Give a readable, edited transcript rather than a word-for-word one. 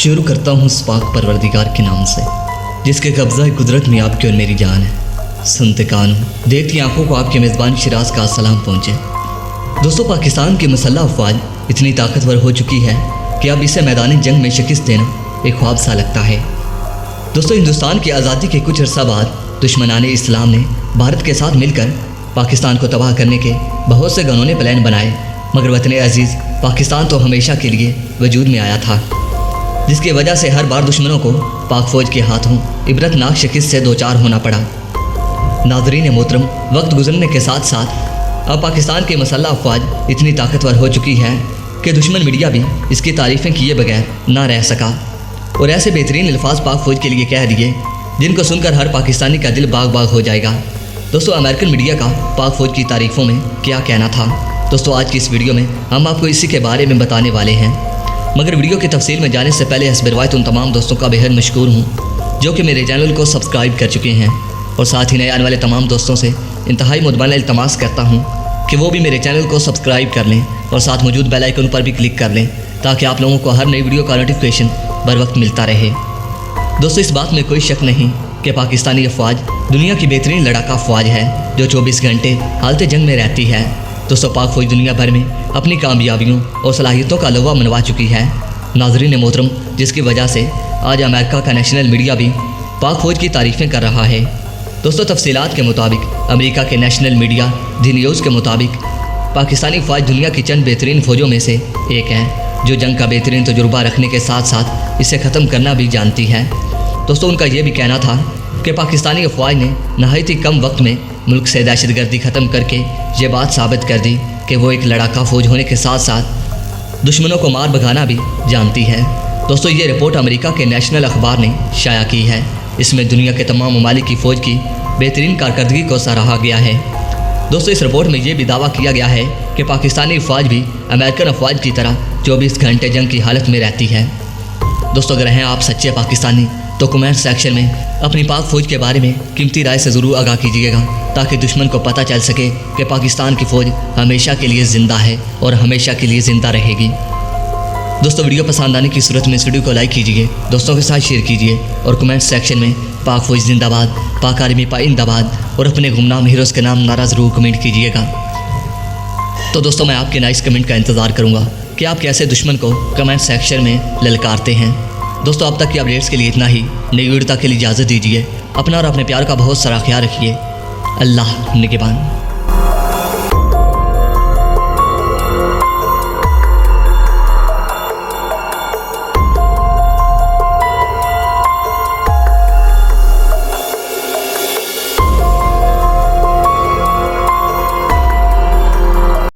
शुरू करता हूँ उस पाक परवरदिगार के नाम से जिसके कब्ज़ा कुदरत में आपकी और मेरी जान है। सुनते कानों देखती आंखों को आपके मेज़बान शिराज का सलाम पहुँचे। दोस्तों, पाकिस्तान की मुसल्लह अफवाज इतनी ताकतवर हो चुकी है कि अब इसे मैदानी जंग में शिकस्त देना एक ख्वाब सा लगता है। दोस्तों, हिंदुस्तान की आज़ादी के कुछ अर्सा बाद दुश्मनाने इस्लाम ने भारत के साथ मिलकर पाकिस्तान को तबाह करने के बहुत से घनौने प्लान बनाए, मगर वतन अजीज़ पाकिस्तान तो हमेशा के लिए वजूद में आया था, जिसकी वजह से हर बार दुश्मनों को पाक फ़ौज के हाथों इबरतनाक शिकस्त से दो चार होना पड़ा। नाज़रीन मोहतरम, वक्त गुजरने के साथ साथ अब पाकिस्तान की मुसल्लह अफवाज इतनी ताकतवर हो चुकी है कि दुश्मन मीडिया भी इसकी तारीफ़ें किए बगैर ना रह सका और ऐसे बेहतरीन अल्फाज पाक फ़ौज के लिए कह दिए जिनको सुनकर हर पाकिस्तानी का दिल बाग बाग हो जाएगा। दोस्तों, अमेरिकन मीडिया का पाक फ़ौज की तारीफ़ों में क्या कहना था? दोस्तों, आज की इस वीडियो में हम आपको इसी के बारे में बताने वाले हैं, मगर वीडियो की तफसील में जाने से पहले हस्ब रिवायत उन तमाम दोस्तों का बेहद मशकूर हूँ जो कि मेरे चैनल को सब्सक्राइब कर चुके हैं और साथ ही नए आने वाले तमाम दोस्तों से इंतहाई मुतमना इल्तमास करता हूँ कि वो भी मेरे चैनल को सब्सक्राइब कर लें और साथ मौजूद बेल आइकन पर भी क्लिक कर लें ताकि आप लोगों को हर नई वीडियो का नोटिफिकेशन बर वक्त मिलता रहे। दोस्तों, इस बात में कोई शक नहीं कि पाकिस्तानी अफवाज दुनिया की बेहतरीन लड़ाका अफवाज है जो 24 घंटे हालत जंग में रहती है। दोस्तों, पाक फ़ौज दुनिया भर में अपनी कामयाबियों और सलाहियतों का लवा मनवा चुकी है। नाज़रीन मोहतरम, जिसकी वजह से आज अमेरिका का नेशनल मीडिया भी पाक फ़ौज की तारीफ़ें कर रहा है। दोस्तों, तफसीलात के मुताबिक अमेरिका के नेशनल मीडिया दी न्यूज़ के मुताबिक पाकिस्तानी फ़ौज दुनिया की चंद बेहतरीन फ़ौजों में से एक है जो जंग का बेहतरीन तजुर्बा रखने के साथ साथ इसे ख़त्म करना भी जानती है। दोस्तों, उनका यह भी कहना था कि पाकिस्तानी अफवाज ने नहायत ही कम वक्त में मुल्क से दहशतगर्दी ख़त्म करके ये बात साबित कर दी कि वो एक लड़ाका फ़ौज होने के साथ साथ दुश्मनों को मार भगाना भी जानती है। दोस्तों, ये रिपोर्ट अमेरिका के नेशनल अखबार ने शाया की है। इसमें दुनिया के तमाम ममालिक की फ़ौज की बेहतरीन कारकर्दगी को सराहा गया है। दोस्तों, इस रिपोर्ट में ये भी दावा किया गया है कि पाकिस्तानी फ़ौज भी अमेरिकन अफवाज की तरह 24 घंटे जंग की हालत में रहती है। दोस्तों, अगर हैं आप सच्चे पाकिस्तानी तो कमेंट सेक्शन में अपनी पाक फ़ौज के बारे में कीमती राय से ज़रूर आगाह कीजिएगा ताकि दुश्मन को पता चल सके कि पाकिस्तान की फ़ौज हमेशा के लिए ज़िंदा है और हमेशा के लिए ज़िंदा रहेगी। दोस्तों, वीडियो पसंद आने की सूरत में इस वीडियो को लाइक कीजिए, दोस्तों के साथ शेयर कीजिए और कमेंट सेक्शन में पाक फ़ौज जिंदाबाद, पाक आर्मी पाइंदाबाद और अपने गुमनाम हीरोज़ के नाम नारा ज़रूर कमेंट कीजिएगा। तो दोस्तों, मैं आपके नाइस कमेंट का इंतज़ार करूँगा कि आप कैसे दुश्मन को कमेंट सेक्शन में ललकारते हैं। दोस्तों, अब तक की अपडेट्स के लिए इतना ही। नई वीडियो तक के लिए इजाज़त दीजिए। अपना और अपने प्यार का बहुत सारा ख्याल रखिए। अल्लाह निगहबान।